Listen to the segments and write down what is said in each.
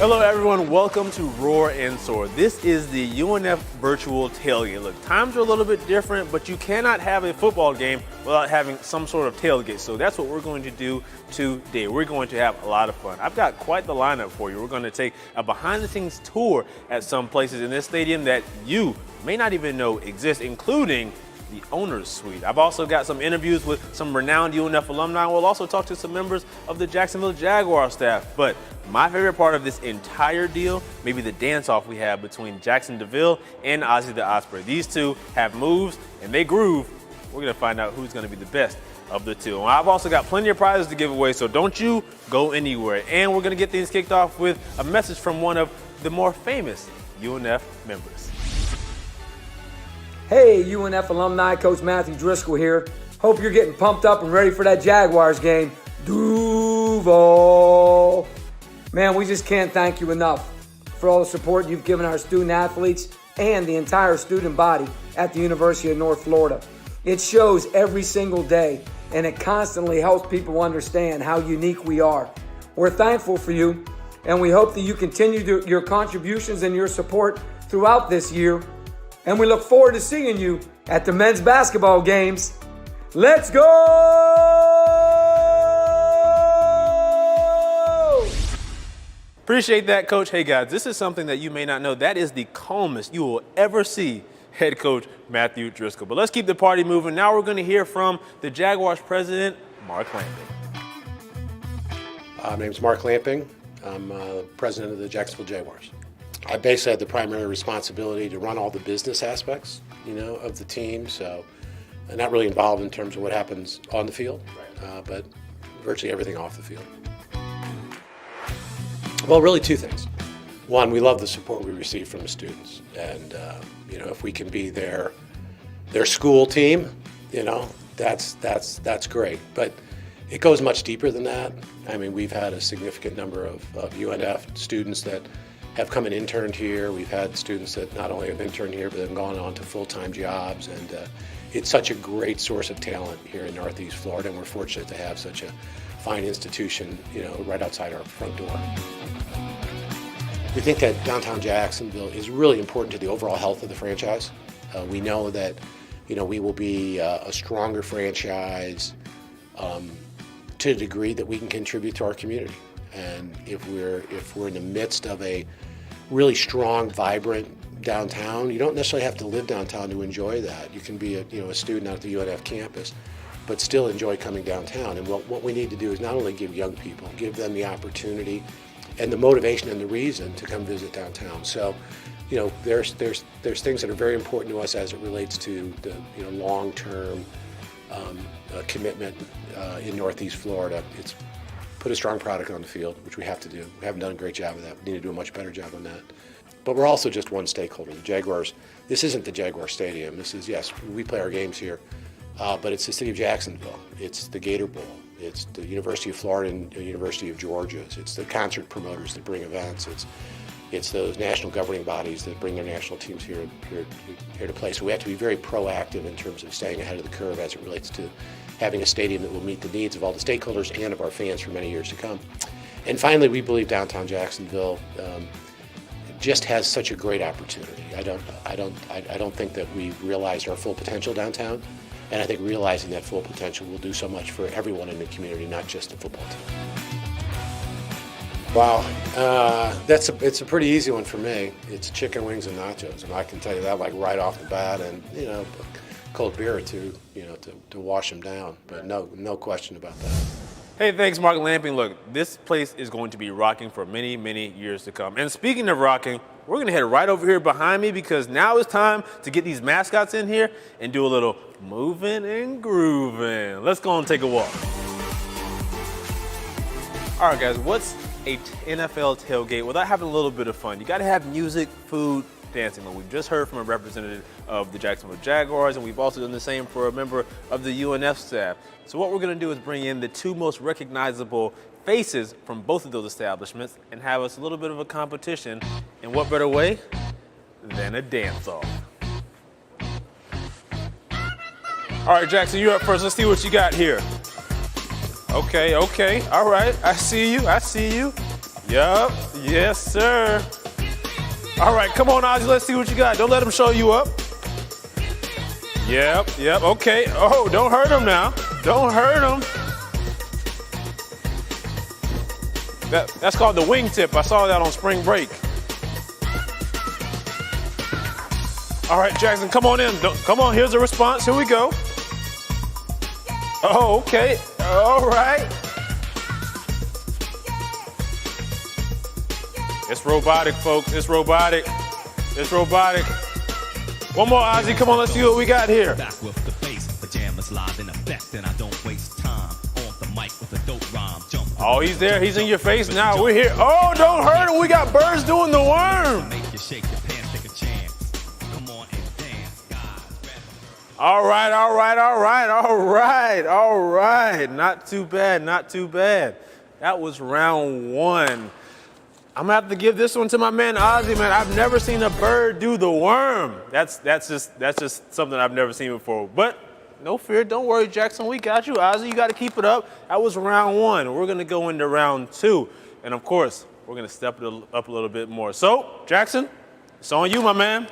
Hello everyone, welcome to Roar and Soar. This is the UNF virtual tailgate. Look, times are a little bit different, but you cannot have a football game without having some sort of tailgate. So that's what we're going to do today. We're going to have a lot of fun. I've got quite the lineup for you. We're going to take a behind the scenes tour at some places in this stadium that you may not even know exist, including the owner's suite. I've also got some interviews with some renowned UNF alumni. We'll also talk to some members of the Jacksonville Jaguar staff. But my favorite part of this entire deal may be the dance-off we have between Jackson DeVille and Ozzie the Osprey. These two have moves and they groove. We're gonna find out who's gonna be the best of the two. And I've also got plenty of prizes to give away, so don't you go anywhere. And we're gonna get things kicked off with a message from one of the more famous UNF members. Hey, UNF alumni, Coach Matthew Driscoll here. Hope you're getting pumped up and ready for that Jaguars game. Duval. Man, we just can't thank you enough for all the support you've given our student athletes and the entire student body at the University of North Florida. It shows every single day, and it constantly helps people understand how unique we are. We're thankful for you, and we hope that you continue your contributions and your support throughout this year. And we look forward to seeing you at the men's basketball games. Let's go! Appreciate that, Coach. Hey, guys, this is something that you may not know. That is the calmest you will ever see head coach Matthew Driscoll. But let's keep the party moving. Now we're going to hear from the Jaguars president, Mark Lamping. My name's Mark Lamping. I'm president of the Jacksonville Jaguars. I basically had the primary responsibility to run all the business aspects, of the team. So I'm not really involved in terms of what happens on the field, but virtually everything off the field. Well, really two things. One, we love the support we receive from the students. And, if we can be their school team, that's great. But it goes much deeper than that. I mean, we've had a significant number of UNF students that have come and interned here. We've had students that not only have interned here, but have gone on to full-time jobs. And it's such a great source of talent here in Northeast Florida, and we're fortunate to have such a fine institution, right outside our front door. We think that downtown Jacksonville is really important to the overall health of the franchise. We know that, we will be a stronger franchise to the degree that we can contribute to our community. And if we're in the midst of a really strong, vibrant downtown, you don't necessarily have to live downtown to enjoy that. You can be a student out at the UNF campus, but still enjoy coming downtown. And what we need to do is not only give young people, give them the opportunity and the motivation and the reason to come visit downtown. So, there's things that are very important to us as it relates to the long-term commitment in Northeast Florida. It's put a strong product on the field, which we have to do. We haven't done a great job of that. We need to do a much better job on that. But we're also just one stakeholder. The Jaguars, this isn't the Jaguar Stadium. This is, yes, we play our games here, but it's the city of Jacksonville. It's the Gator Bowl. It's the University of Florida and the University of Georgia. It's the concert promoters that bring events. It's those national governing bodies that bring their national teams here to play. So we have to be very proactive in terms of staying ahead of the curve as it relates to having a stadium that will meet the needs of all the stakeholders and of our fans for many years to come. And finally, we believe downtown Jacksonville just has such a great opportunity. I don't think that we've realized our full potential downtown, and I think realizing that full potential will do so much for everyone in the community, not just the football team. Wow, it's a pretty easy one for me. It's chicken wings and nachos, and I can tell you that like right off the bat, and a cold beer or two, to wash them down. But no question about that. Hey, thanks, Mark Lamping. Look, this place is going to be rocking for many, many years to come. And speaking of rocking, we're going to head right over here behind me because now it's time to get these mascots in here and do a little moving and grooving. Let's go and take a walk. All right, guys, what's a NFL tailgate without having a little bit of fun? You got to have music, food, dancing. We've just heard from a representative of the Jacksonville Jaguars, and we've also done the same for a member of the UNF staff. So what we're going to do is bring in the two most recognizable faces from both of those establishments and have us a little bit of a competition. And what better way than a dance-off? All right, Jackson, you're up first. Let's see what you got here. Okay, all right. I see you. Yup. Yes, sir. All right, come on, Ozzy. Let's see what you got. Don't let him show you up. Yep. Okay. Oh, don't hurt him now. Don't hurt him. That's called the wingtip. I saw that on spring break. All right, Jackson, come on in. Come on, here's the response. Here we go. Oh, okay. All right. It's robotic, folks. It's robotic. It's robotic. One more, Ozzy. Come on, let's see what we got here. Back with the bass, pajamas live in effect, and I don't waste time. On the mic with a dope rhyme. Jump. Oh, he's there. He's in your face now. We're here. Oh, don't hurt him. We got birds doing the worm. Make you shake your pants, take a chance. Come on and dance, guys. All right. Not too bad. That was round one. I'm gonna have to give this one to my man Ozzy, man. I've never seen a bird do the worm. That's just something I've never seen before. But no fear, don't worry, Jackson. We got you, Ozzy. You got to keep it up. That was round one. We're gonna go into round two, and of course, we're gonna step it up a little bit more. So, Jackson, it's on you, my man.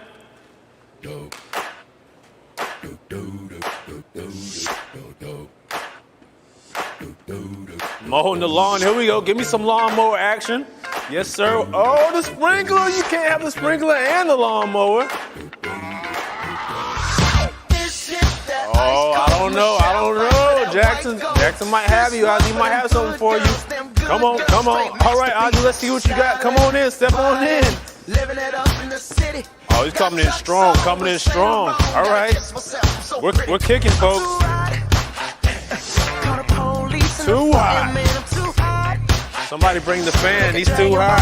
Mowing the lawn. Here we go. Give me some lawnmower action. Yes, sir. Oh, the sprinkler. You can't have the sprinkler and the lawnmower. Oh, I don't know. Jackson might have you. Ozzy might have something for you. Come on. All right, Ozzy, let's see what you got. Come on in. Step on in. Oh, he's coming in strong. All right. We're kicking, folks. Too hot. Somebody bring the fan. He's too hot.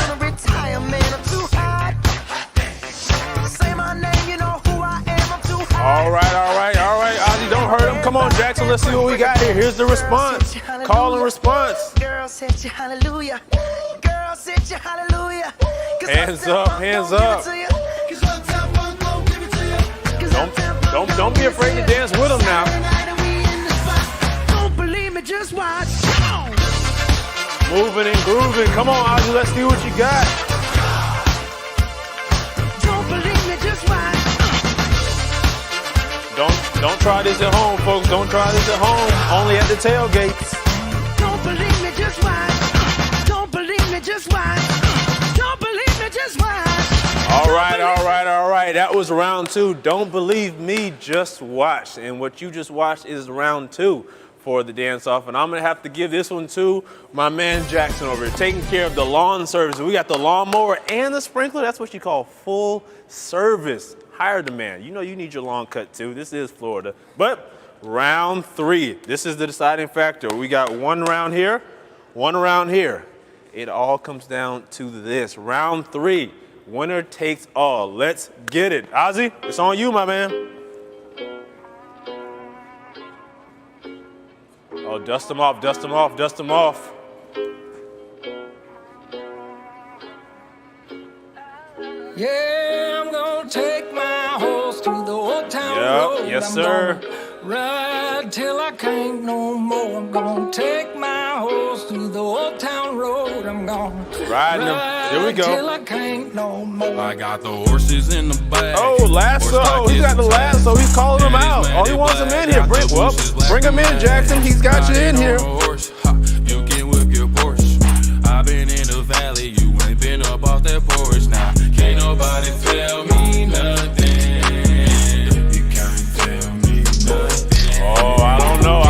All right. Ozzy, don't hurt him. Come on, Jackson. Let's see what we got here. Here's the response. Call and response. Girl, set you hallelujah. Hands up. Don't be afraid to dance with him now. Don't believe me, just watch. Moving and grooving. Come on, Ozzy, let's see what you got. Don't believe me, just watch. Don't try this at home, folks. Don't try this at home. Only at the tailgates. Don't believe me, just watch. Don't believe me, just watch. Don't believe me, just watch. All right. That was round two. Don't believe me, just watch. And what you just watched is round two for the dance-off. And I'm going to have to give this one to my man Jackson over here, taking care of the lawn service. We got the lawnmower and the sprinkler. That's what you call full service. Hire the man. You know you need your lawn cut too. This is Florida. But round three, this is the deciding factor. We got one round here, one round here. It all comes down to this. Round three, winner takes all. Let's get it. Ozzy, it's on you, my man. Oh, dust them off. Yeah, I'm gonna take my horse to the old town road. Yes, sir. Ride till I can't no more. I'm gonna take my horse to the old town road. I'm gonna ride them. Here we go. Till I can't no more. I got the horses in the back. Oh, lasso. He's got the lasso. He's calling them out. Oh, he wants them in here. Bring him in, Jackson. He's got you in here. You can whip your Porsche. I've been in the valley. You ain't been up off that porch now. Can't nobody tell me nothing. You can't tell me nothing. Oh, I don't know.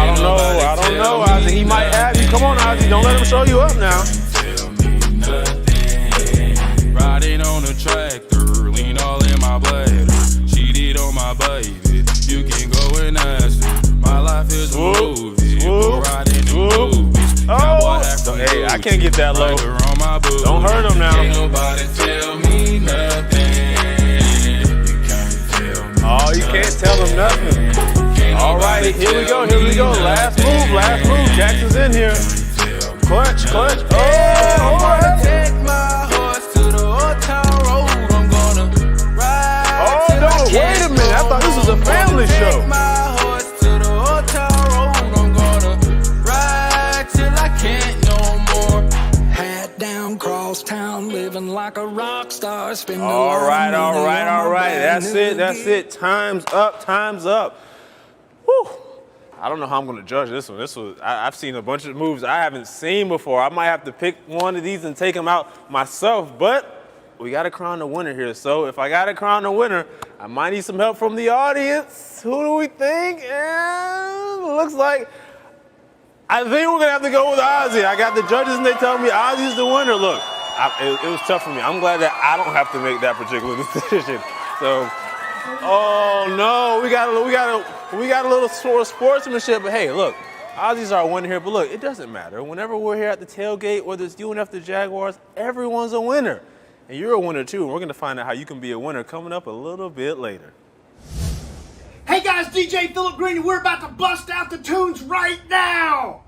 Ozzy, he might have you. Come on, Ozzy. Don't let him show you up now. Tell me nothing. Riding on a tractor, lean all in my bladder. Cheated on my baby. You can go and ask her. My life is a movie. Riding in movies. Oh, hey, I can't get that low. Don't hurt him now. Can't nobody tell me nothing. You can't tell me. Oh, you can't tell him nothing. All right, here we go. Last move. Jackson's in here. Clutch. Oh, all right. Take my horse to the old town road. I'm gonna ride. Oh, no, wait a minute. I thought this was a family show. Take my horse to the old town road. I'm gonna ride till I can't no more. Hat down, crawl across town, living like a rock star. Spending All right. That's That's it. Time's up. Whew. I don't know how I'm going to judge this one. I've seen a bunch of moves I haven't seen before. I might have to pick one of these and take them out myself, but we got to crown the winner here. So if I got to crown the winner, I might need some help from the audience. Who do we think? And looks like I think we're going to have to go with Ozzy. I got the judges and they tell me Ozzy's the winner. Look, it was tough for me. I'm glad that I don't have to make that particular decision. So, oh no, we got a little sort of sportsmanship. But hey, look, Ozzy's our winner here. But look, it doesn't matter. Whenever we're here at the tailgate, whether it's UNF the Jaguars, everyone's a winner. And you're a winner too. And we're going to find out how you can be a winner coming up a little bit later. Hey guys, DJ Philip Green, and we're about to bust out the tunes right now!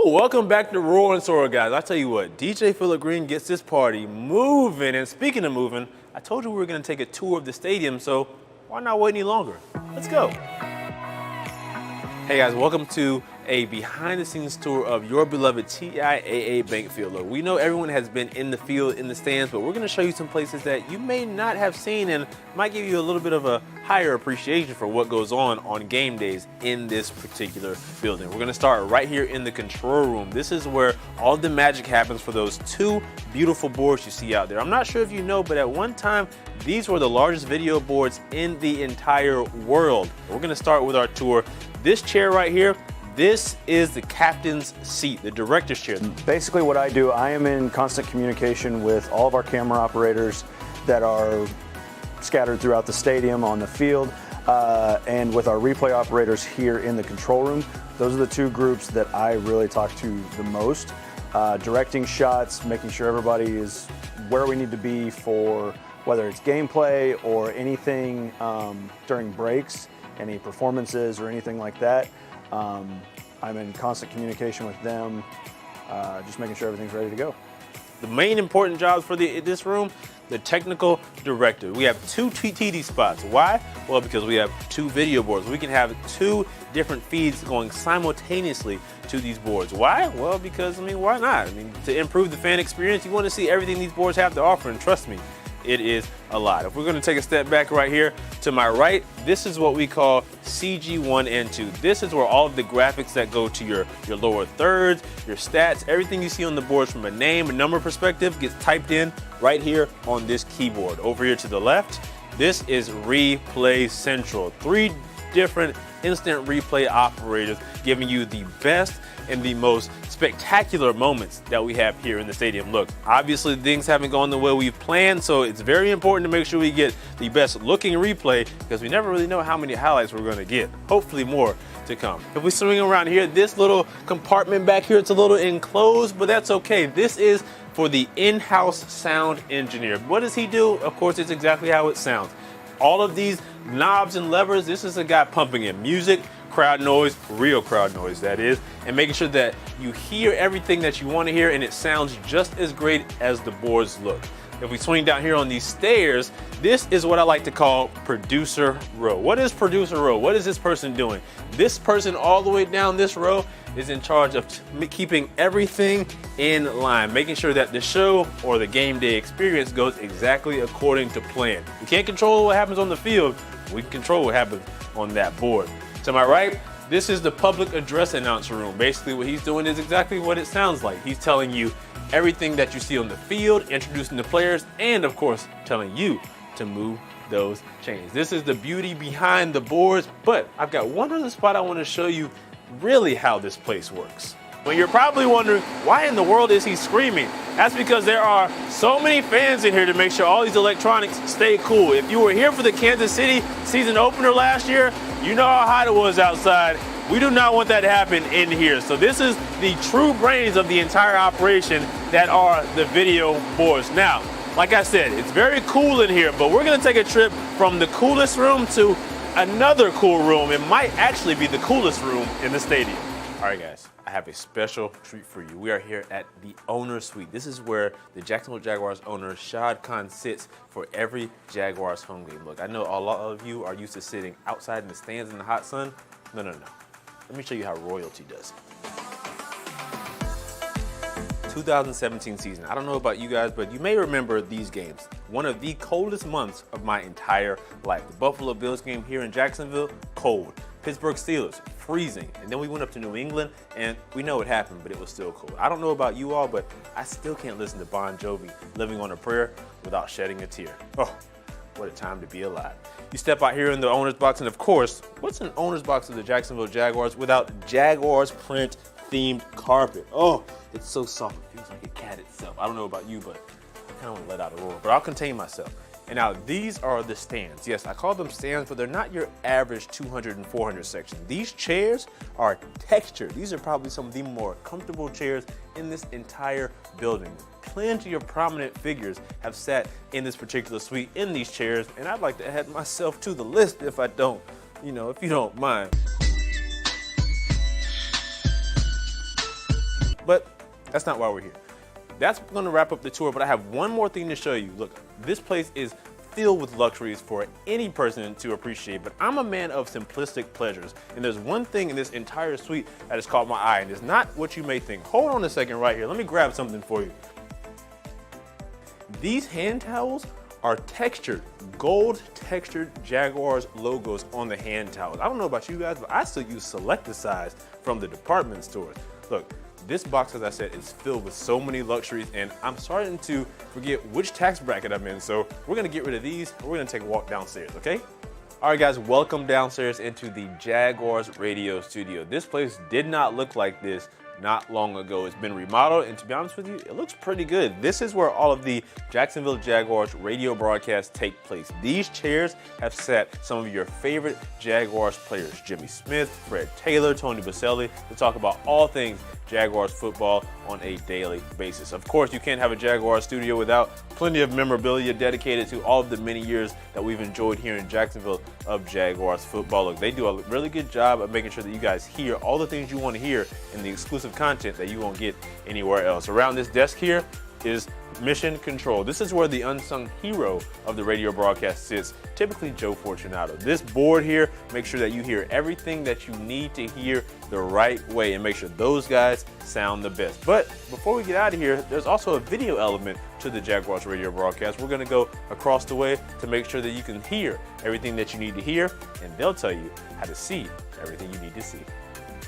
Welcome back to Roar and Soar, guys. I tell you what, DJ Philip Green gets this party moving. And speaking of moving, I told you we were going to take a tour of the stadium, so why not wait any longer? Let's go. Hey guys, welcome to a behind-the-scenes tour of your beloved TIAA Bank Field. Look, we know everyone has been in the field, in the stands, but we're going to show you some places that you may not have seen and might give you a little bit of a higher appreciation for what goes on game days in this particular building. We're going to start right here in the control room. This is where all the magic happens for those two beautiful boards you see out there. I'm not sure if you know, but at one time, these were the largest video boards in the entire world. We're going to start with our tour. This chair right here, this is the captain's seat, the director's chair. Basically what I do, I am in constant communication with all of our camera operators that are scattered throughout the stadium, on the field, and with our replay operators here in the control room. Those are the two groups that I really talk to the most. Directing shots, making sure everybody is where we need to be for whether it's gameplay or anything during breaks, any performances or anything like that. I'm in constant communication with them, just making sure everything's ready to go. The main important jobs for this room, the technical director. We have two TD spots. Why? Well, because we have two video boards. We can have two different feeds going simultaneously to these boards. Why? Well, because, why not? To improve the fan experience, you want to see everything these boards have to offer, and trust me, it is a lot. If we're going to take a step back right here to my right, this is what we call CG1 and 2. This is where all of the graphics that go to your lower thirds, your stats, everything you see on the boards from a name and number perspective gets typed in right here on this keyboard. Over here to the left, this is Replay Central. 3 different instant replay operators giving you the best and the most spectacular moments that we have here in the stadium. Look, obviously things haven't gone the way we've planned, so it's very important to make sure we get the best looking replay because we never really know how many highlights we're going to get. Hopefully more to come. If we swing around here, this little compartment back here, it's a little enclosed, but that's okay. This is for the in-house sound engineer. What does he do? Of course, it's exactly how it sounds. all of these knobs and levers. This is a guy pumping in music, crowd noise, real crowd noise that is, and making sure that you hear everything that you want to hear and it sounds just as great as the boards look. If we swing down here on these stairs, this is what I like to call producer row. What is producer row? What is this person doing? This person all the way down this row is in charge of keeping everything in line, making sure that the show or the game day experience goes exactly according to plan. We can't control what happens on the field. We can control what happens on that board. To my right, this is the public address announcer room. Basically what he's doing is exactly what it sounds like. He's telling you everything that you see on the field, introducing the players, and of course, telling you to move those chains. This is the beauty behind the boards, but I've got one other spot I want to show you really how this place works. Well, you're probably wondering, why in the world is he screaming? That's because there are so many fans in here to make sure all these electronics stay cool. If you were here for the Kansas City season opener last year, you know how hot it was outside. We do not want that to happen in here. So this is the true brains of the entire operation that are the video boards. Now, like I said, it's very cool in here, but we're gonna take a trip from the coolest room to another cool room. It might actually be the coolest room in the stadium. All right, guys, I have a special treat for you. We are here at the owner's suite. This is where the Jacksonville Jaguars owner, Shad Khan, sits for every Jaguars home game. Look, I know a lot of you are used to sitting outside in the stands in the hot sun. No. Let me show you how royalty does it. 2017 season. I don't know about you guys, but you may remember these games. One of the coldest months of my entire life. The Buffalo Bills game here in Jacksonville, cold. Pittsburgh Steelers, freezing. And then we went up to New England, and we know what happened, but it was still cold. I don't know about you all, but I still can't listen to Bon Jovi, Living on a Prayer, without shedding a tear. Oh, what a time to be alive. You step out here in the owner's box, and of course, what's an owner's box of the Jacksonville Jaguars without Jaguars print themed carpet? Oh, it's so soft. It feels like a cat itself. I don't know about you, but I kind of want to let out a roar, but I'll contain myself. And now these are the stands. Yes, I call them stands, but they're not your average 200 and 400 section. These chairs are textured. These are probably some of the more comfortable chairs in this entire building. Plenty of prominent figures have sat in this particular suite in these chairs, and I'd like to add myself to the list if I don't, if you don't mind. But that's not why we're here. That's going to wrap up the tour, but I have one more thing to show you. Look, this place is filled with luxuries for any person to appreciate, but I'm a man of simplistic pleasures, and there's one thing in this entire suite that has caught my eye, and it's not what you may think. Hold on a second right here. Let me grab something for you. These hand towels are textured, gold textured Jaguars logos on the hand towels. I don't know about you guys, but I still use Selecta size from the department stores. Look, this box, as I said, is filled with so many luxuries, and I'm starting to forget which tax bracket I'm in, so we're gonna get rid of these, and we're gonna take a walk downstairs, okay? All right, guys, welcome downstairs into the Jaguars radio studio. This place did not look like this not long ago. It's been remodeled, and to be honest with you, it looks pretty good. This is where all of the Jacksonville Jaguars radio broadcasts take place. These chairs have sat some of your favorite Jaguars players, Jimmy Smith, Fred Taylor, Tony Boselli, to talk about all things Jaguars football on a daily basis. Of course, you can't have a Jaguars studio without plenty of memorabilia dedicated to all of the many years that we've enjoyed here in Jacksonville of Jaguars football. Look, they do a really good job of making sure that you guys hear all the things you want to hear in the exclusive content that you won't get anywhere else. Around this desk here is Mission Control. This is where the unsung hero of the radio broadcast sits, typically Joe Fortunato. This board here makes sure that you hear everything that you need to hear the right way and make sure those guys sound the best. But before we get out of here, there's also a video element to the Jaguars radio broadcast. We're gonna go across the way to make sure that you can hear everything that you need to hear, and they'll tell you how to see everything you need to see.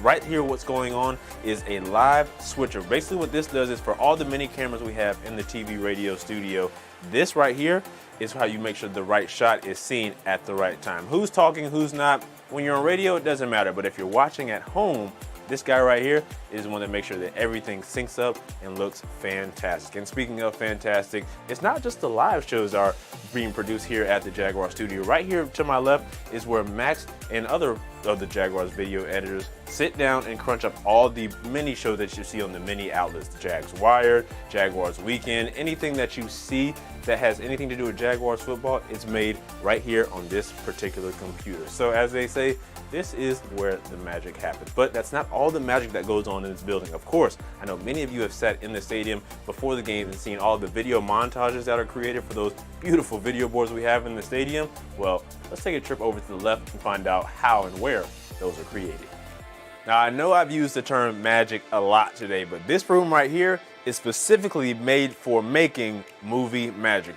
Right here, what's going on is a live switcher. Basically what this does is for all the many cameras we have in the TV radio studio, this right here is how you make sure the right shot is seen at the right time. Who's talking, who's not. When you're on radio, it doesn't matter, but if you're watching at home, this guy right here is the one that makes sure that everything syncs up and looks fantastic. And speaking of fantastic, it's not just the live shows that are being produced here at the Jaguar studio. Right here to my left is where Max and other of the Jaguars video editors sit down and crunch up all the mini shows that you see on the mini outlets. Jags Wired, Jaguars Weekend, anything that you see that has anything to do with Jaguars football is made right here on this particular computer. So as they say, this is where the magic happens. But that's not all the magic that goes on in this building. Of course, I know many of you have sat in the stadium before the game and seen all the video montages that are created for those beautiful video boards we have in the stadium. Well, let's take a trip over to the left and find out how and where those are created. Now, I know I've used the term magic a lot today, but this room right here is specifically made for making movie magic.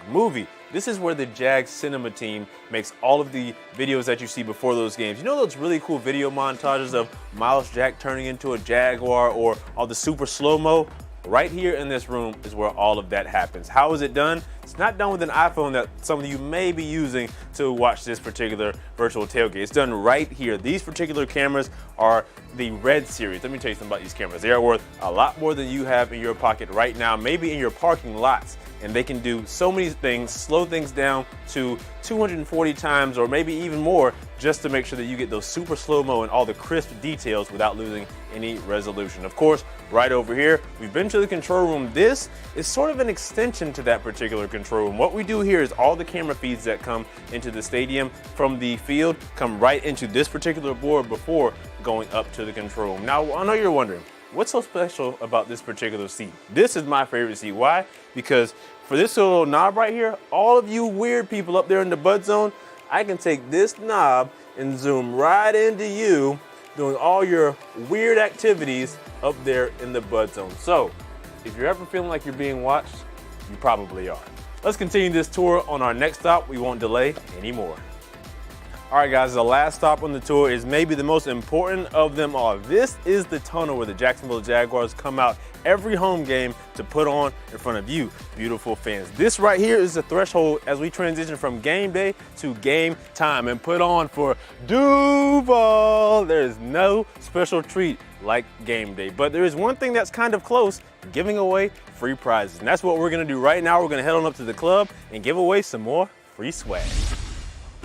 This is where the Jags cinema team makes all of the videos that you see before those games. You know those really cool video montages of Miles Jack turning into a Jaguar or all the super slow-mo? Right here in this room is where all of that happens. How is it done? It's not done with an iPhone that some of you may be using to watch this particular virtual tailgate. It's done right here. These particular cameras are the Red series. Let me tell you something about these cameras. They are worth a lot more than you have in your pocket right now, maybe in your parking lots. And they can do so many things, slow things down to 240 times or maybe even more, just to make sure that you get those super slow-mo and all the crisp details without losing any resolution. Of course, right over here, we've been to the control room. This is sort of an extension to that particular control room. What we do here is all the camera feeds that come into the stadium from the field come right into this particular board before going up to the control room. Now, I know you're wondering, what's so special about this particular seat? This is my favorite seat. Why? Because for this little knob right here, all of you weird people up there in the bud zone, I can take this knob and zoom right into you doing all your weird activities up there in the bud zone. So if you're ever feeling like you're being watched, you probably are. Let's continue this tour on our next stop. We won't delay anymore. All right, guys, the last stop on the tour is maybe the most important of them all. This is the tunnel where the Jacksonville Jaguars come out every home game to put on in front of you, beautiful fans. This right here is the threshold as we transition from game day to game time and put on for Duval. There is no special treat like game day, but there is one thing that's kind of close, giving away free prizes. And that's what we're gonna do right now. We're gonna head on up to the club and give away some more free swag.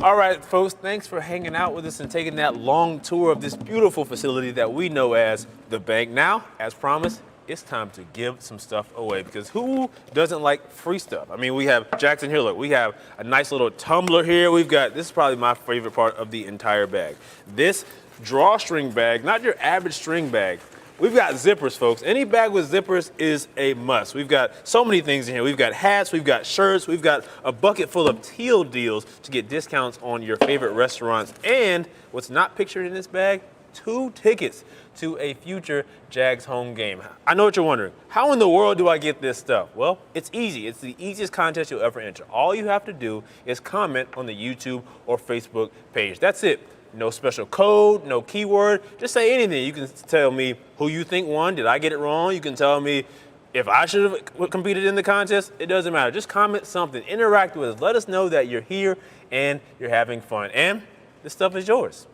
All right, folks, thanks for hanging out with us and taking that long tour of this beautiful facility that we know as the bank. Now, as promised, it's time to give some stuff away, because who doesn't like free stuff? I mean, we have Jackson here. Look, we have a nice little tumbler here. We've got, this is probably my favorite part of the entire bag. This drawstring bag, not your average string bag. We've got zippers, folks. Any bag with zippers is a must. We've got so many things in here. We've got hats, we've got shirts, we've got a bucket full of teal deals to get discounts on your favorite restaurants. And what's not pictured in this bag, 2 tickets to a future Jags home game. I know what you're wondering. How in the world do I get this stuff? Well, it's easy. It's the easiest contest you'll ever enter. All you have to do is comment on the YouTube or Facebook page. That's it. No special code, no keyword, just say anything. You can tell me who you think won, did I get it wrong? You can tell me if I should have competed in the contest, it doesn't matter. Just comment something, interact with us, let us know that you're here and you're having fun. And this stuff is yours.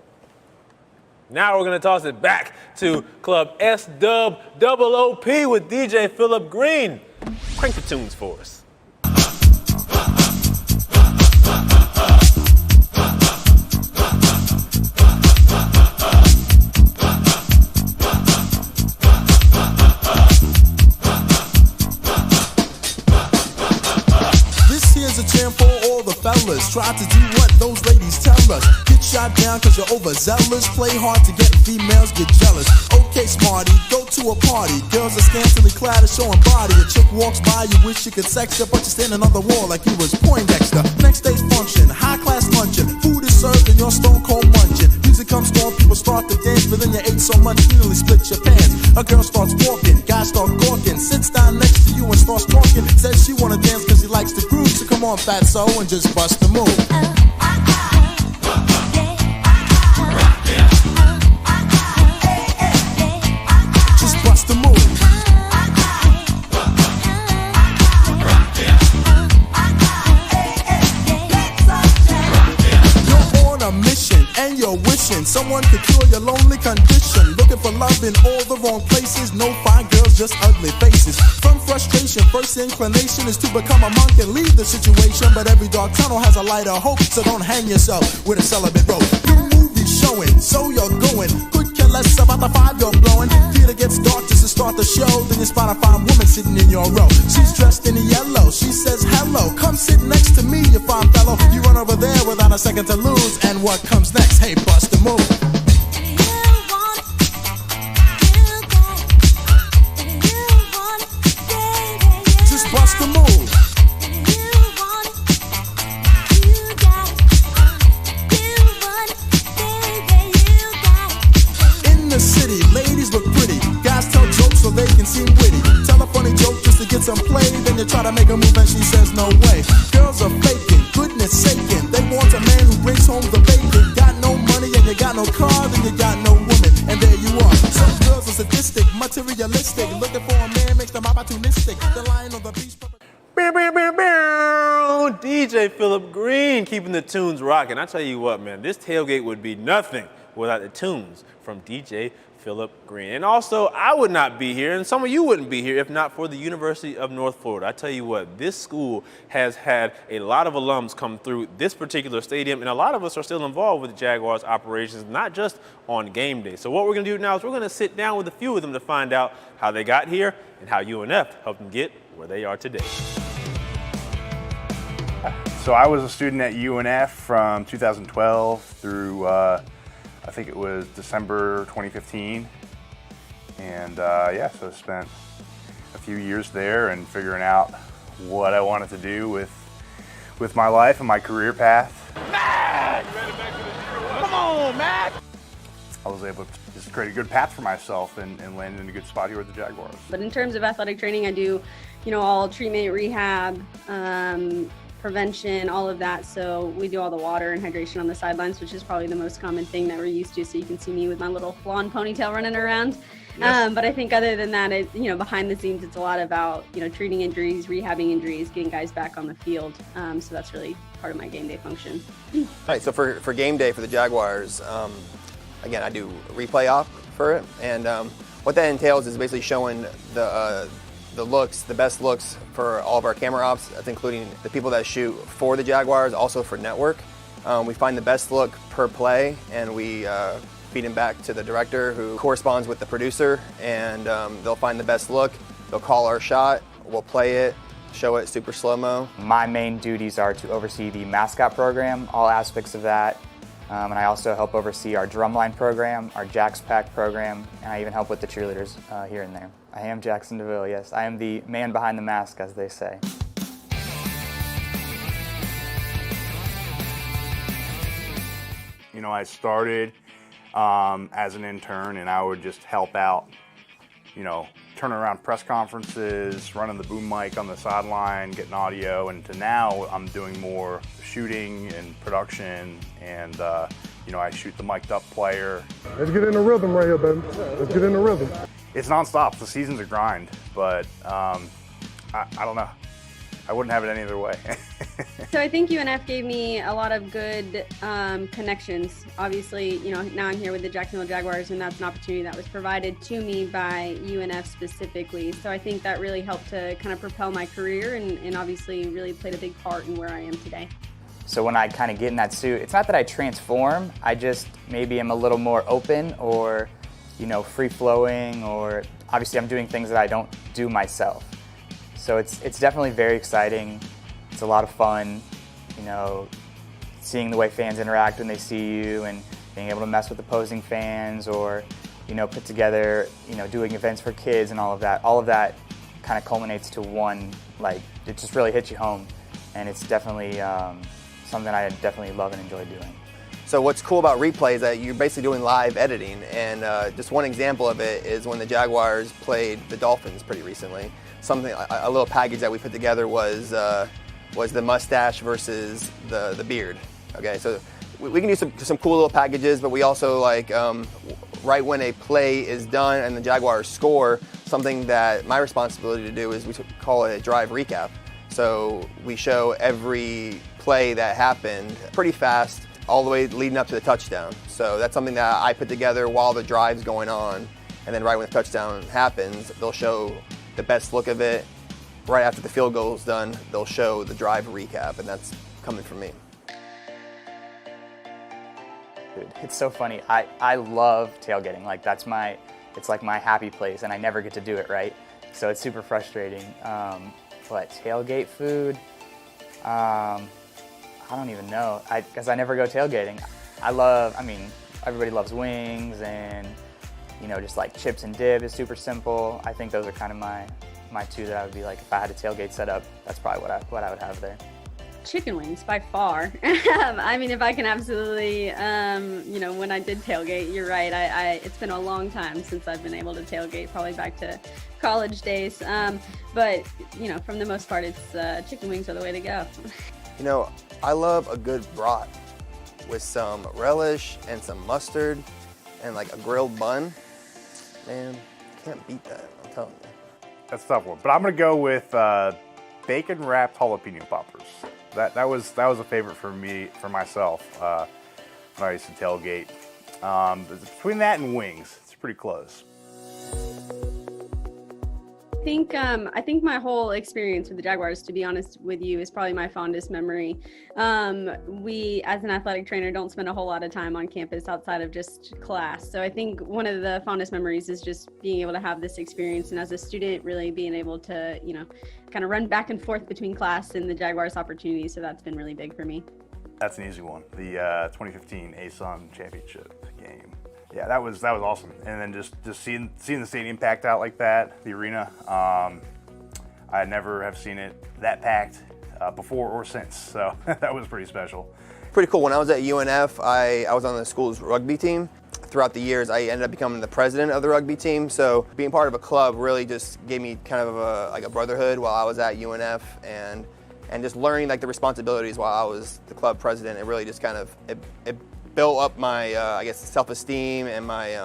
Now we're gonna toss it back to Club SWOOP with DJ Philip Green. Crank the tunes for us. Fellas, try to do what those ladies tell us. Get shot down cause you're overzealous. Play hard to get females, get jealous. Okay, smarty, go to a party. Girls are scantily clad and showing body. A chick walks by, you wish you could sex her, but you're standing on the wall like you was Poindexter. Next day's function, high class luncheon. Food is served and you're stone cold munching. Music comes on, people start to dance, but then you ate so much you nearly split your pants. A girl starts walking, guy starts gawking, sits down next to you and starts talking. Says she wanna dance cause she likes the groove, so come on fatso and just bust the move. Just bust the move. You're on a mission and you're wishing someone could cure your lonely condition. Looking for love in all the wrong places. No fine girls, just ugly faces. From frustration, first inclination is to become a monk and leave the situation. But every dark tunnel has a light of hope, so don't hang yourself with a celibate rope. New movie showing, so you're going. Could care less about the five you're blowing. Theater gets dark just to start the show. Then you spot a fine woman sitting in your row. She's dressed in yellow, she says hello. Come sit next to me, you fine fellow. You run over there without a second to lose. And what comes next? Hey, bust a move. Just bust a move. In the city, ladies look pretty. Guys tell jokes so they can seem witty. Tell a funny joke just to get some play. Then you try to make a move and she says no way. Girls are faking, goodness saking. They want a man who brings home the bacon. Got no money and you got no car, then you got no woman. And there you are. Some girls are sadistic, materialistic. Looking for a man makes them opportunistic. The lion on the beach. DJ Philip Green keeping the tunes rocking. I tell you what, man, this tailgate would be nothing without the tunes from DJ Philip Green. And also, I would not be here, and some of you wouldn't be here if not for the University of North Florida. I tell you what, this school has had a lot of alums come through this particular stadium, and a lot of us are still involved with the Jaguars operations, not just on game day. So what we're going to do now is we're going to sit down with a few of them to find out how they got here and how UNF helped them get where they are today. So I was a student at UNF from 2012 through I think it was December 2015. And yeah, so I spent a few years there and figuring out what I wanted to do with my life and my career path. Matt! Come on, Matt! I was able to just create a good path for myself and land in a good spot here with the Jaguars. But in terms of athletic training, I do, all treatment, rehab, prevention, all of that. So we do all the water and hydration on the sidelines, which is probably the most common thing that we're used to. So you can see me with my little blonde ponytail running around. Yes. But I think other than that, behind the scenes, it's a lot about, treating injuries, rehabbing injuries, getting guys back on the field. So that's really part of my game day function. All right, so for game day for the Jaguars, again, I do replay op for it. And what that entails is basically showing the best looks for all of our camera ops. That's including the people that shoot for the Jaguars, also for network. We find the best look per play, and we feed them back to the director, who corresponds with the producer, and they'll find the best look. They'll call our shot, we'll play it, show it super slow-mo. My main duties are to oversee the mascot program, all aspects of that. And I also help oversee our drumline program, our Jax Pack program, and I even help with the cheerleaders here and there. I am Jackson DeVille, yes. I am the man behind the mask, as they say. I started as an intern, and I would just help out, turning around press conferences, running the boom mic on the sideline, getting audio, and to now I'm doing more shooting and production, and I shoot the mic'd up player. Let's get in the rhythm right here, baby. Let's get in the rhythm. It's nonstop. The season's a grind, but I don't know. I wouldn't have it any other way. So I think UNF gave me a lot of good connections. Obviously, now I'm here with the Jacksonville Jaguars, and that's an opportunity that was provided to me by UNF specifically. So I think that really helped to kind of propel my career and obviously really played a big part in where I am today. So when I kind of get in that suit, it's not that I transform, I just maybe am a little more open or, free-flowing, or obviously I'm doing things that I don't do myself. So it's definitely very exciting. It's a lot of fun, seeing the way fans interact when they see you and being able to mess with opposing fans or, put together, doing events for kids and all of that. All of that kind of culminates to one, it just really hits you home. And it's definitely something I definitely love and enjoy doing. So what's cool about replay is that you're basically doing live editing, and just one example of it is when the Jaguars played the Dolphins pretty recently. A little package that we put together was the mustache versus the beard. Okay, so we can do some cool little packages, but we also right when a play is done and the Jaguars score, something that my responsibility to do is we call it a drive recap. So we show every play that happened pretty fast, all the way leading up to the touchdown. So that's something that I put together while the drive's going on. And then right when the touchdown happens, they'll show the best look of it. Right after the field goal is done, they'll show the drive recap, and that's coming from me. Dude, it's so funny. I love tailgating. Like it's like my happy place, and I never get to do it, right? So it's super frustrating. But tailgate food, I don't even know, because I never go tailgating. I mean, everybody loves wings, and just like chips and dip is super simple. I think those are kind of my two that I would be like, if I had a tailgate set up, that's probably what I would have there. Chicken wings by far. I mean, if I can absolutely, when I did tailgate, you're right. It's been a long time since I've been able to tailgate, probably back to college days. But from the most part, it's chicken wings are the way to go. I love a good brat with some relish and some mustard and like a grilled bun. Man, can't beat that, I'm telling you. That's a tough one, but I'm gonna go with bacon wrapped jalapeno poppers. That was a favorite for myself when I used to tailgate. Between that and wings, it's pretty close. I think my whole experience with the Jaguars, to be honest with you, is probably my fondest memory. We, as an athletic trainer, don't spend a whole lot of time on campus outside of just class. So I think one of the fondest memories is just being able to have this experience, and as a student, really being able to, kind of run back and forth between class and the Jaguars opportunities. So that's been really big for me. That's an easy one. The 2015 ASUN championship game. Yeah, that was awesome. And then just seeing the stadium packed out like that, the arena. I never have seen it that packed before or since. So that was pretty special. Pretty cool. When I was at UNF, I was on the school's rugby team. Throughout the years, I ended up becoming the president of the rugby team. So being part of a club really just gave me kind of a brotherhood while I was at UNF, and just learning like the responsibilities while I was the club president. It really just kind of it built up my self-esteem and my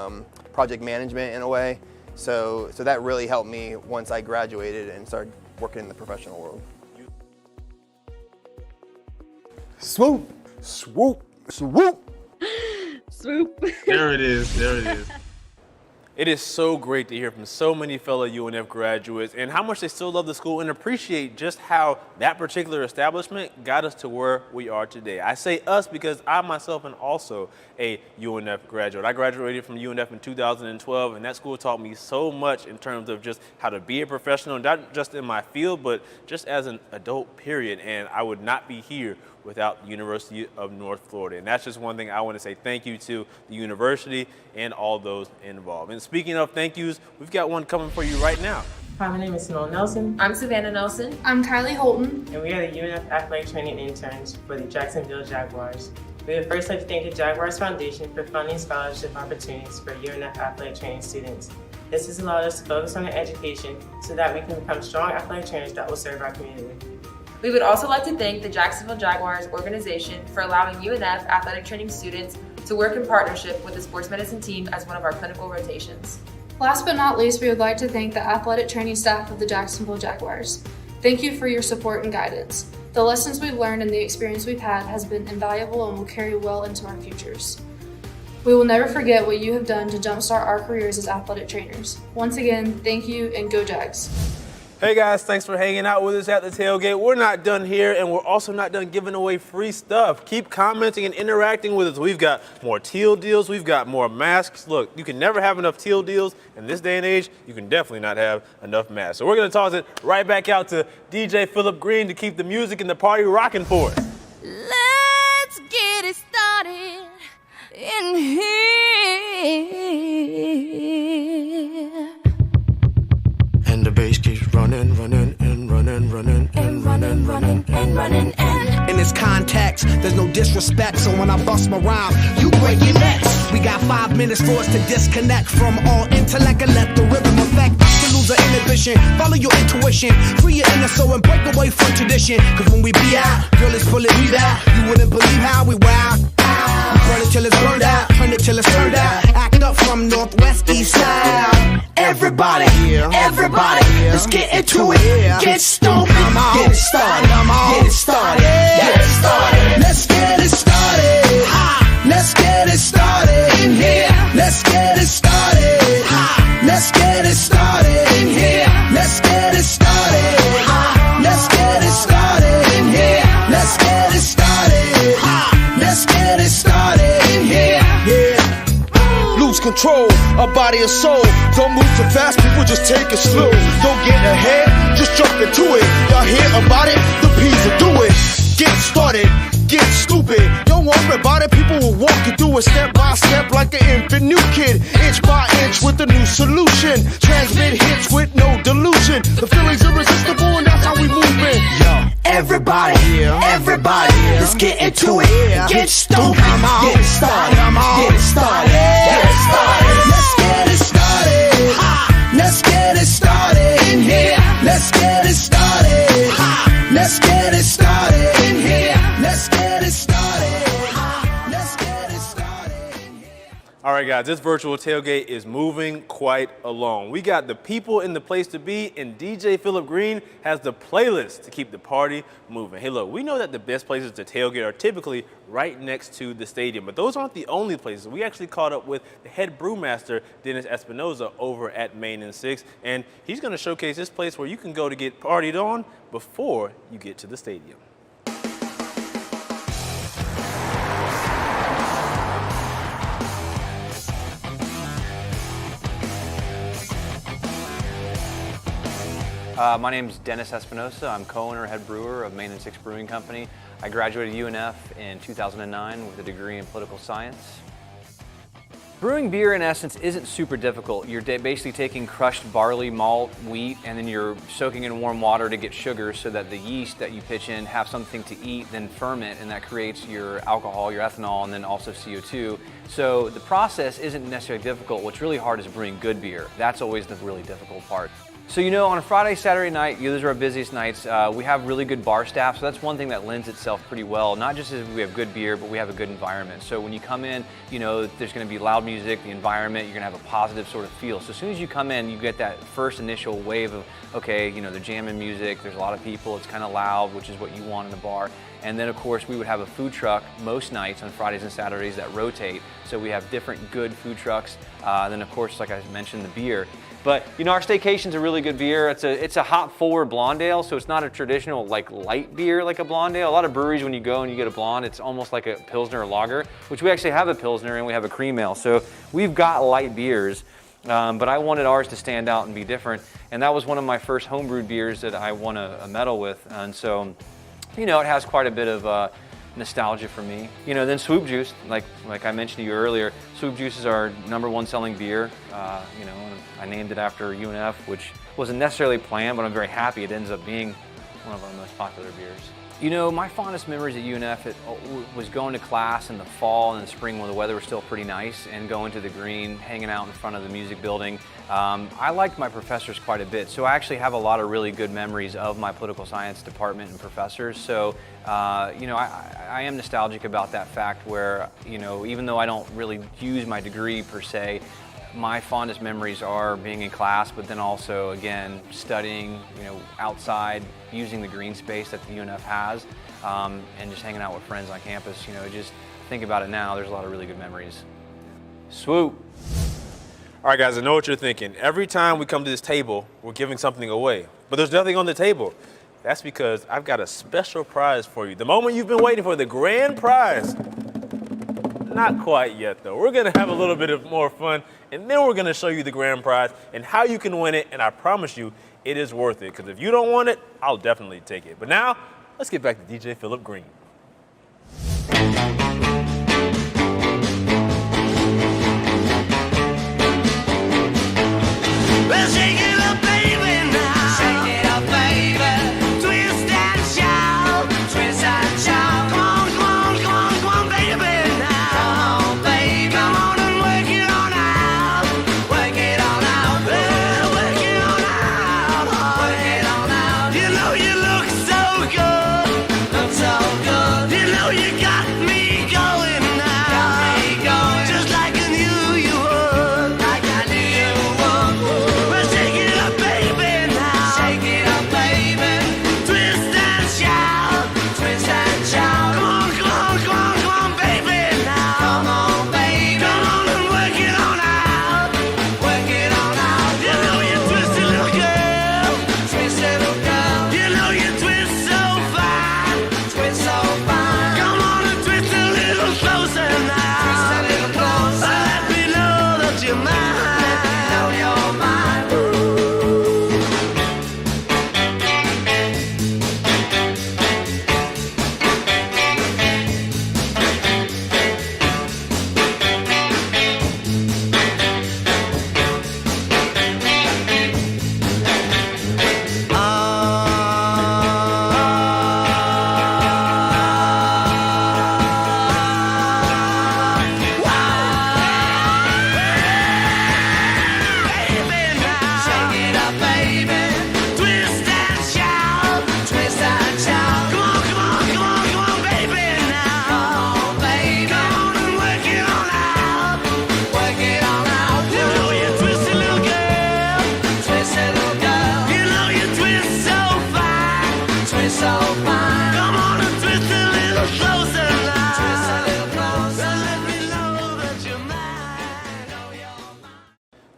project management in a way. So that really helped me once I graduated and started working in the professional world. Swoop, swoop, swoop. Swoop. There it is. It is so great to hear from so many fellow UNF graduates and how much they still love the school and appreciate just how that particular establishment got us to where we are today. I say us because I myself am also a UNF graduate. I graduated from UNF in 2012, and that school taught me so much in terms of just how to be a professional, not just in my field, but just as an adult, period. And I would not be here without the University of North Florida. And that's just one thing I want to say thank you to the university and all those involved. And speaking of thank yous, we've got one coming for you right now. Hi, my name is Simone Nelson. I'm Savannah Nelson. I'm Kylie Holton. And we are the UNF Athletic Training Interns for the Jacksonville Jaguars. We would first like to thank the Jaguars Foundation for funding scholarship opportunities for UNF athletic training students. This has allowed us to focus on our education so that we can become strong athletic trainers that will serve our community. We would also like to thank the Jacksonville Jaguars organization for allowing UNF athletic training students to work in partnership with the sports medicine team as one of our clinical rotations. Last but not least, we would like to thank the athletic training staff of the Jacksonville Jaguars. Thank you for your support and guidance. The lessons we've learned and the experience we've had has been invaluable and will carry well into our futures. We will never forget what you have done to jumpstart our careers as athletic trainers. Once again, thank you and go Jags. Hey guys, thanks for hanging out with us at the tailgate. We're not done here, and we're also not done giving away free stuff. Keep commenting and interacting with us. We've got more teal deals. We've got more masks. Look, you can never have enough teal deals. In this day and age, you can definitely not have enough masks. So we're going to toss it right back out to DJ Philip Green to keep the music and the party rocking for us. Let's get it started in here. And the bass keeps running, running, and running, running, and running, running, and running, and in this context, there's no disrespect, so when I bust my rhyme, you break your necks. We got 5 minutes for us to disconnect from all intellect and let the rhythm affect us to lose our inhibition. Follow your intuition, free your inner soul and break away from tradition. Cause when we be out, girl, it's full of we out. You wouldn't believe how we wow. Burn it till it's burned out, turn it till it's turned out. Act up from Northwest East Side. Everybody, everybody, let's get into it. Get stoked, get it started, get it started, get it started. Let's get it started. Let's get it started in here. Let's get it started. Let's get it started in here. Let's get it started. Let's get it started in here. Let's get it started. Let's get it started in here. Yeah. Lose control, a body and soul. Don't move too fast, people just take it slow. Don't get ahead, just jump into it. Y'all hear about it? The P's will do it. Get started, get stupid. Don't worry about it, people will walk you through it step by step like an infant new kid. Inch by inch with a new solution. Transmit hits with no delusion. The feeling's irresistible and that's how we move it. Yo. Everybody, everybody, let's get into it. Get stupid, get it started, get it started, get it started. Let's get it started. Let's get it started in here. Let's get it started. Let's get it started in here. Let's get it started. Let's get it started in here. All right, guys, this virtual tailgate is moving quite along. We got the people in the place to be, and DJ Philip Green has the playlist to keep the party moving. Hey, look, we know that the best places to tailgate are typically right next to the stadium, but those aren't the only places. We actually caught up with the head brewmaster, Dennis Espinoza, over at Main and 6, and he's going to showcase this place where you can go to get partied on before you get to the stadium. My name is Dennis Espinoza. I'm co-owner, head brewer of Main and 6 Brewing Company. I graduated UNF in 2009 with a degree in political science. Brewing beer, in essence, isn't super difficult. You're basically taking crushed barley, malt, wheat, and then you're soaking in warm water to get sugar so that the yeast that you pitch in have something to eat, then ferment, and that creates your alcohol, your ethanol, and then also CO2. So the process isn't necessarily difficult. What's really hard is brewing good beer. That's always the really difficult part. So you know, on a Friday, Saturday night, those are our busiest nights. We have really good bar staff, so that's one thing that lends itself pretty well. Not just as we have good beer, but we have a good environment. So when you come in, you know, there's going to be loud music, the environment, you're going to have a positive sort of feel. So as soon as you come in, you get that first initial wave of, okay, you know, they're jamming music, there's a lot of people, it's kind of loud, which is what you want in the bar. And then, of course, we would have a food truck most nights on Fridays and Saturdays that rotate. So we have different good food trucks. Then, of course, like I mentioned, the beer. But, you know, our Staycation's a really good beer. It's a hop-forward blonde ale, so it's not a traditional, like, light beer like a blonde ale. A lot of breweries, when you go and you get a blonde, it's almost like a Pilsner or lager, which we actually have a Pilsner and we have a cream ale. So we've got light beers, but I wanted ours to stand out and be different. And that was one of my first homebrewed beers that I won a medal with. And so, you know, it has quite a bit of nostalgia for me. You know, then Swoop Juice, like I mentioned to you earlier, Swoop Juice is our #1 selling beer. You know, and I named it after UNF, which wasn't necessarily planned, but I'm very happy it ends up being one of our most popular beers. You know, my fondest memories at UNF was going to class in the fall and the spring when the weather was still pretty nice and going to the green, hanging out in front of the music building. I liked my professors quite a bit, so I actually have a lot of really good memories of my political science department and professors. So, you know, I am nostalgic about that fact where, you know, even though I don't really use my degree per se, my fondest memories are being in class, but then also, again, studying, you know, outside, using the green space that the UNF has, and just hanging out with friends on campus. You know, just think about it now, there's a lot of really good memories. Swoop. All right, guys, I know what you're thinking. Every time we come to this table, we're giving something away, but there's nothing on the table. That's because I've got a special prize for you. The moment you've been waiting for, the grand prize. Not quite yet, though. We're gonna have a little bit of more fun, and then we're gonna show you the grand prize and how you can win it, and I promise you, it is worth it, because if you don't want it, I'll definitely take it. But now, let's get back to DJ Philip Green. Well, shake it up, baby, now. Shake it up, baby. Twist and shout. Twist and shout. Come on, come on, come on, come on, baby, now. Come on, baby. Come on and work it on out. Work it on out. Well, work it on out. Work it on out. You know you look so good. Look so good.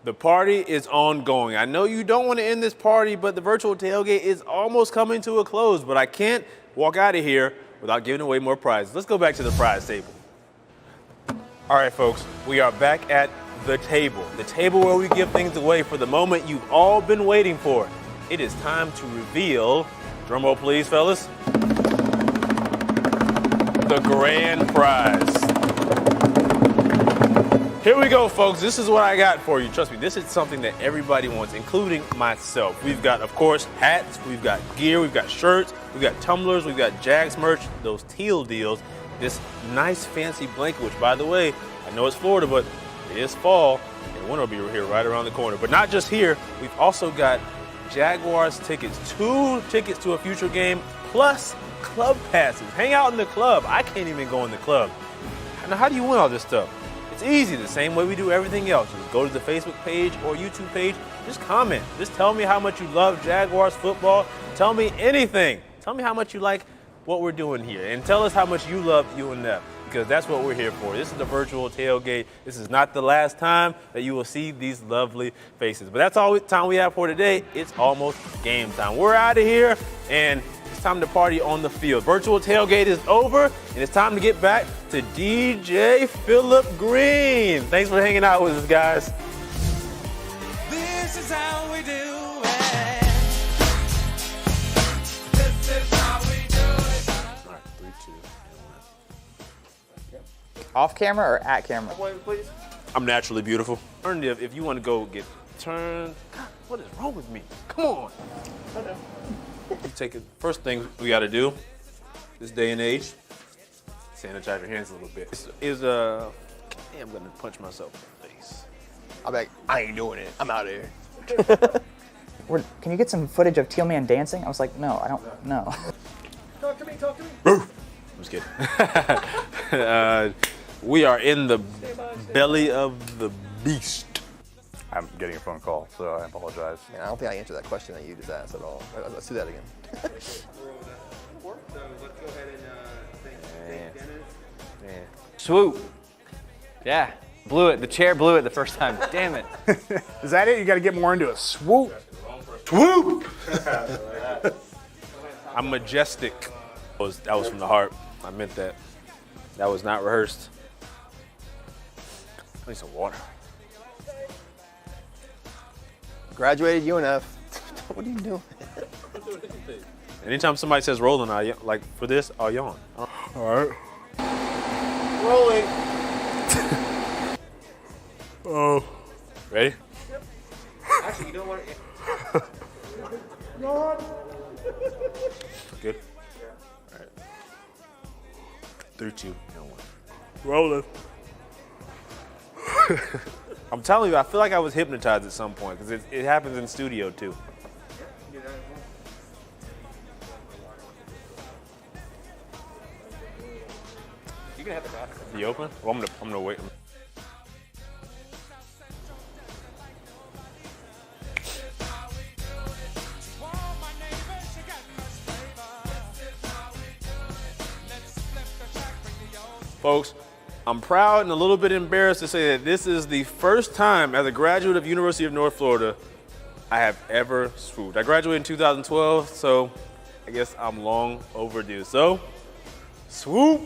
The party is ongoing. I know you don't want to end this party, but the virtual tailgate is almost coming to a close. But I can't walk out of here without giving away more prizes. Let's go back to the prize table. All right, folks, we are back at the table where we give things away for the moment you've all been waiting for. It is time to reveal, drum roll please, fellas, the grand prize. Here we go, folks. This is what I got for you. Trust me, this is something that everybody wants, including myself. We've got, of course, hats, we've got gear, we've got shirts, we've got tumblers, we've got Jags merch, those teal deals, this nice fancy blanket, which, by the way, I know it's Florida, but it is fall, and winter will be here right around the corner. But not just here, we've also got Jaguars tickets, 2 tickets to a future game, plus club passes. Hang out in the club. I can't even go in the club. Now, how do you win all this stuff? It's easy, the same way we do everything else. Just go to the Facebook page or YouTube page, just comment. Just tell me how much you love Jaguars football. Tell me anything. Tell me how much you like what we're doing here. And tell us how much you love UNF, because that's what we're here for. This is the virtual tailgate. This is not the last time that you will see these lovely faces. But that's all the time we have for today. It's almost game time. We're out of here, and it's time to party on the field. Virtual tailgate is over, and it's time to get back to DJ Philip Green. Thanks for hanging out with us, guys. This is how we do it. This is how we do it. All right, 3, 2, and 1. Off camera or at camera? Please. I'm naturally beautiful. Alternative, if you want to go get turned. God, what is wrong with me? Come on. Take it. First thing we got to do, this day and age, sanitize your hands a little bit. I'm gonna punch myself in the face. I'm like, I ain't doing it. I'm out of here. Can you get some footage of Teal Man dancing? I was like, no, I don't know. Talk to me. I'm just kidding. We are in the belly of the beast. I'm getting a phone call, so I apologize. Man, I don't think I answered that question that you just asked at all. Let's do that again. Swoop. Yeah, blew it. The chair blew it the first time. Damn it. Is that it? You got to get more into it. Swoop. Swoop. I'm majestic. That was from the heart. I meant that. That was not rehearsed. I need some water. Graduated UNF. What are you doing? Anytime somebody says rolling, like for this, I'll yawn. All right. Rolling. Oh. Ready? Yep. Actually, you don't want to. Yawn. Good? All right. 3, 2, and 1. Rolling. I'm telling you, I feel like I was hypnotized at some point because it happens in studio too. You can have the glass. You open? Well, I'm gonna wait. Folks, I'm proud and a little bit embarrassed to say that this is the first time as a graduate of University of North Florida I have ever swooped. I graduated in 2012, so I guess I'm long overdue. So, swoop.